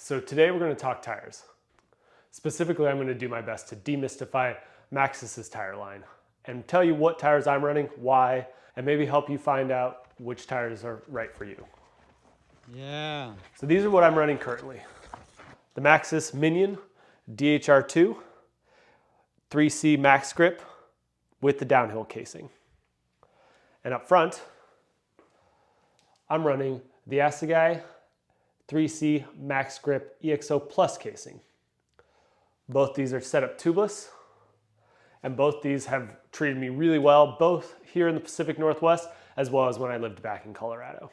So today we're going to talk tires. Specifically, I'm going to do my best to demystify Maxxis' tire line and tell you what tires I'm running, why, and maybe help you find out which tires are right for you. Yeah. So these are what I'm running currently. The Maxxis Minion DHR2 3C Max Grip with the downhill casing. And up front, I'm running the Assegai 3C Max Grip EXO Plus casing. Both these are set up tubeless, and both these have treated me really well, both here in the Pacific Northwest, as well as when I lived back in Colorado.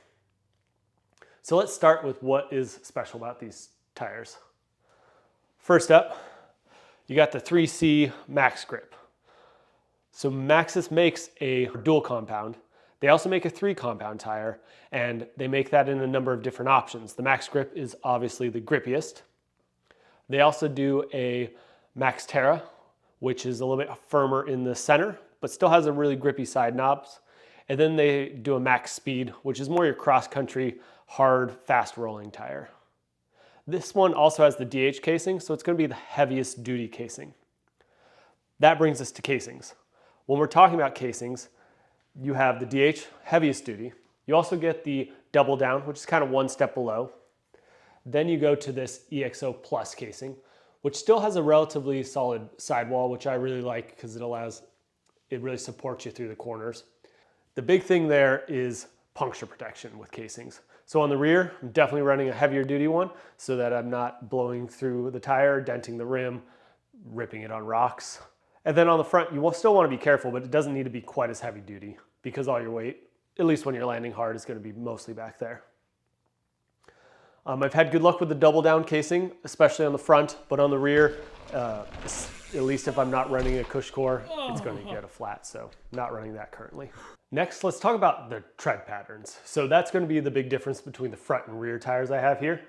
So let's start with what is special about these tires. First up, you got the 3C Max Grip. So Maxxis makes a dual compound. They also make a 3-compound tire, and they make that in a number of different options. The Max Grip is obviously the grippiest. They also do a Max Terra, which is a little bit firmer in the center, but still has a really grippy side knobs. And then they do a Max Speed, which is more your cross-country, hard, fast-rolling tire. This one also has the DH casing, so it's going to be the heaviest duty casing. That brings us to casings. When we're talking about casings, you have the DH, heaviest duty. You also get the double down, which is kind of one step below. Then you go to this EXO Plus casing, which still has a relatively solid sidewall, which I really like because it really supports you through the corners. The big thing there is puncture protection with casings. So on the rear, I'm definitely running a heavier duty one so that I'm not blowing through the tire, denting the rim, ripping it on rocks. And then on the front, you will still want to be careful, but it doesn't need to be quite as heavy duty because all your weight, at least when you're landing hard, is going to be mostly back there. I've had good luck with the double down casing, especially on the front, but on the rear, at least if I'm not running a cush core, it's going to get a flat, so not running that currently. Next, let's talk about the tread patterns. So that's going to be the big difference between the front and rear tires I have here.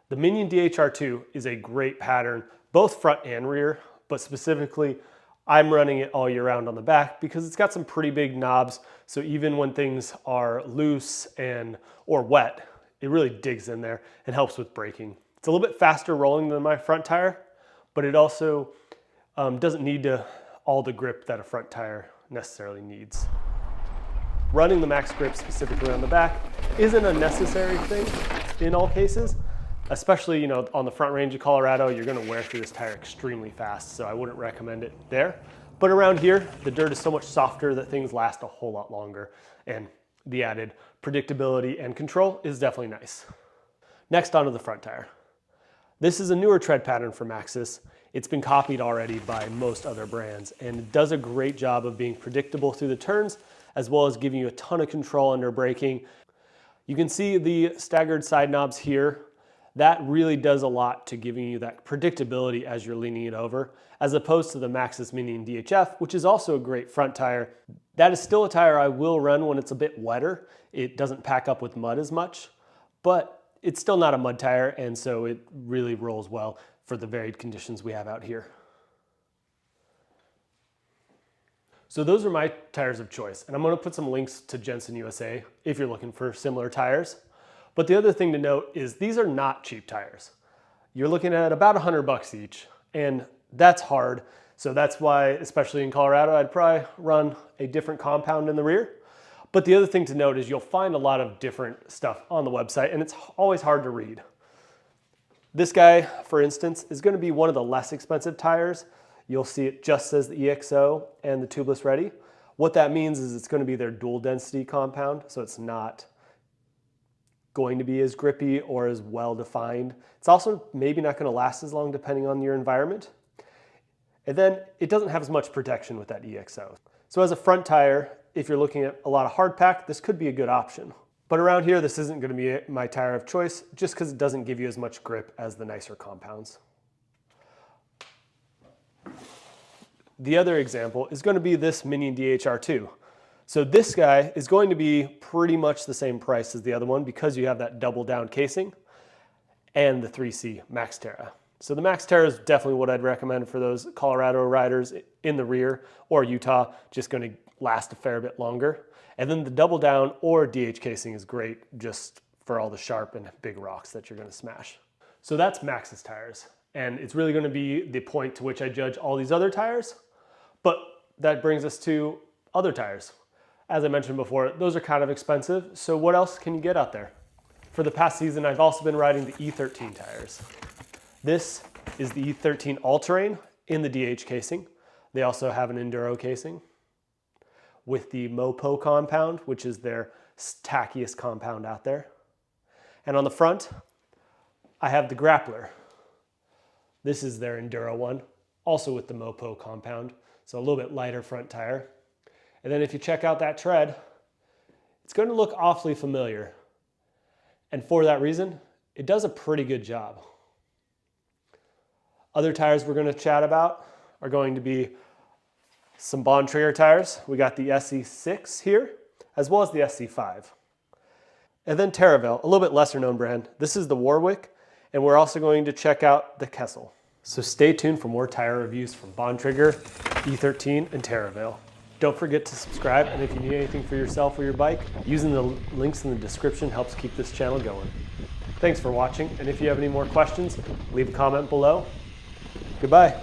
The Minion DHR2 is a great pattern, both front and rear, but specifically, I'm running it all year round on the back because it's got some pretty big knobs. So even when things are loose or wet, it really digs in there and helps with braking. It's a little bit faster rolling than my front tire, but it also doesn't need all the grip that a front tire necessarily needs. Running the Max Grip specifically on the back isn't a necessary thing in all cases. Especially, on the front range of Colorado, you're going to wear through this tire extremely fast, so I wouldn't recommend it there. But around here, the dirt is so much softer that things last a whole lot longer, and the added predictability and control is definitely nice. Next, onto the front tire. This is a newer tread pattern for Maxxis. It's been copied already by most other brands, and it does a great job of being predictable through the turns, as well as giving you a ton of control under braking. You can see the staggered side knobs here. That really does a lot to giving you that predictability as you're leaning it over, as opposed to the Maxxis Minion DHF, which is also a great front tire. That is still a tire I will run when it's a bit wetter. It doesn't pack up with mud as much, but it's still not a mud tire, and so it really rolls well for the varied conditions we have out here. So those are my tires of choice, and I'm going to put some links to Jensen USA if you're looking for similar tires. But the other thing to note is these are not cheap tires. You're looking at about $100 each, and that's hard. So that's why, especially in Colorado, I'd probably run a different compound in the rear. But the other thing to note is you'll find a lot of different stuff on the website, and it's always hard to read. This guy, for instance, is going to be one of the less expensive tires. You'll see it just says the EXO and the tubeless ready. What that means is it's going to be their dual density compound, so it's not going to be as grippy or as well defined. It's also maybe not going to last as long depending on your environment. And then it doesn't have as much protection with that EXO. So as a front tire, if you're looking at a lot of hard pack, this could be a good option. But around here, this isn't going to be my tire of choice just because it doesn't give you as much grip as the nicer compounds. The other example is going to be this Minion DHR2. So this guy is going to be pretty much the same price as the other one because you have that double down casing and the 3C Max Terra. So the Max Terra is definitely what I'd recommend for those Colorado riders in the rear, or Utah, just going to last a fair bit longer. And then the double down or DH casing is great just for all the sharp and big rocks that you're going to smash. So that's Maxxis tires. And it's really going to be the point to which I judge all these other tires. But that brings us to other tires. As I mentioned before, those are kind of expensive. So what else can you get out there? For the past season, I've also been riding the E13 tires. This is the E13 All-Terrain in the DH casing. They also have an Enduro casing with the Mopo compound, which is their tackiest compound out there. And on the front, I have the Grappler. This is their Enduro one, also with the Mopo compound, so a little bit lighter front tire. And then if you check out that tread, it's going to look awfully familiar. And for that reason, it does a pretty good job. Other tires we're going to chat about are going to be some Bontrager tires. We got the SE6 here, as well as the SC5. And then Terravel, a little bit lesser known brand. This is the Warwick, and we're also going to check out the Kessel. So stay tuned for more tire reviews from Bontrager, E13, and Terravel. Don't forget to subscribe, and if you need anything for yourself or your bike, using the links in the description helps keep this channel going. Thanks for watching, and if you have any more questions, leave a comment below. Goodbye.